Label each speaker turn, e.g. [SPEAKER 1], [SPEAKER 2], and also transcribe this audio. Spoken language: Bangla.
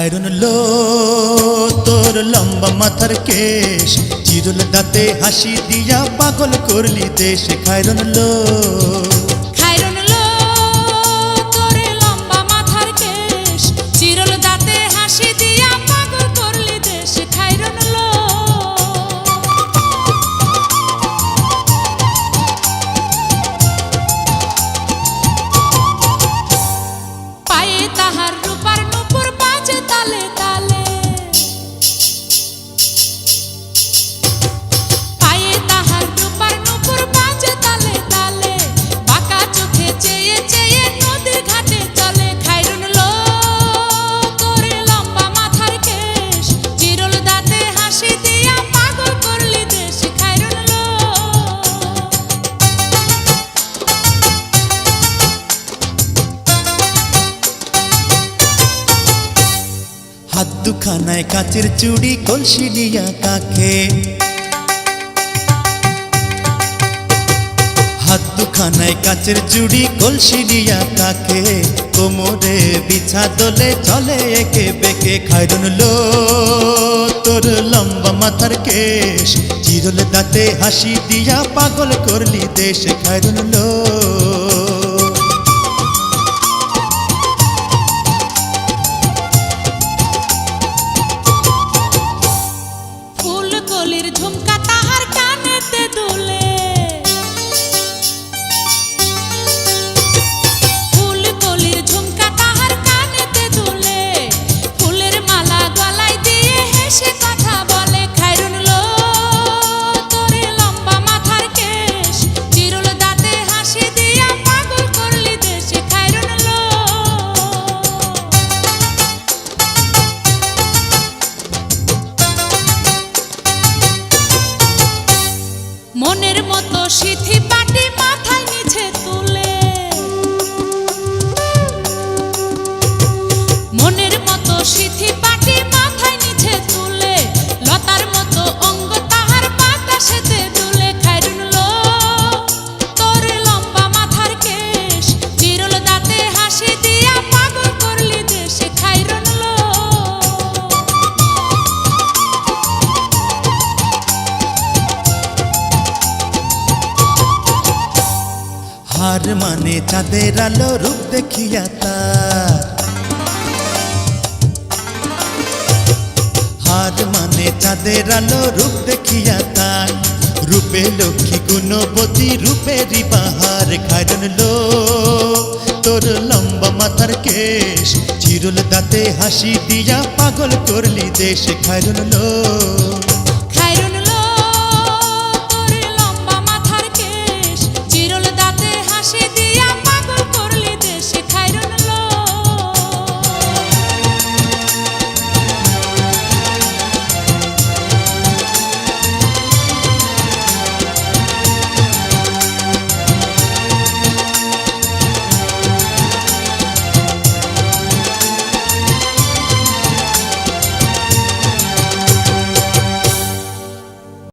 [SPEAKER 1] খায়রুন লো তোর লম্বা মাথার কেশ, চিরুল দাঁতে হাসি দিয়া পাগল করলি দেশ। খায়রুন লো
[SPEAKER 2] খায়রুন লো তোর লম্বা মাথার কেশ, চিরল দাঁতে হাসি দিয়া পাগল করলি দেশ। খায়রুন লো পায়ে তাহার রূপার নূপুর বাজে তালে তালে, পায়ে তাহার রূপার নূপুর বাজে তালে তালে, বাঁকা চোখে চেয়ে চেয়ে নদীর ঘাটে চলে। খায়রুন লো তোর লম্বা মাথার কেশ, চিরল দাঁতে হাসি দিয়া পাগল করলি দেশ। খায়রুন লো
[SPEAKER 1] হাত দুখানায় কাচের চুড়ি, কলসি নিয়া কাখে, হাত দুখানায় কাচের চুড়ি, কলসি নিয়া কাখে, কোমরে বিছা দোলে চলে একে বেঁকে। খায়রুন লো তোর লম্বা মাথার কেশ, চিরল দাঁতে হাসি দিয়া পাগল করলি দেশ। খায়রুন লো
[SPEAKER 2] ফুল কলির ঝুমকা তাহার কানেতে দুলে, ফুল কলির ঝুমকা তাহার কানেতে দুলে, ফুলের মালা গলায় দিয়ে হেসে কথা বলে। খায়রুন লো তোর লম্বা মাথার কেশ, চিরল দাঁতে হাসি দিয়া পাগল করলি দেশ। খায়রুন লো মনের মতো সিথি পাটি মাথায় নিচে তুলে, মনের মতো সিথি পাটি মাথায় নিচে তুলে, লতার মতো অঙ্গ তাহার বাতাসেতে দুলে। খায়রুন লো তোর লম্বা মাথার কেশ, চিরল দাঁতে হাসি দিয়া পাগল করলি দেশ। খায়রুন লো
[SPEAKER 1] হার মানে চাঁদের আলো, রূপ দেখিয়া তার, হার মানে চাঁদের আলো, রূপ দেখিয়া তার, রূপে লক্ষ্মী গুণবতী, রূপেরই বাহার। খায়রুন লো তোর লম্বা মাথার কেশ, চিরল দাঁতে হাসি দিয়া পাগল করলি দেশ। খায়রুন লো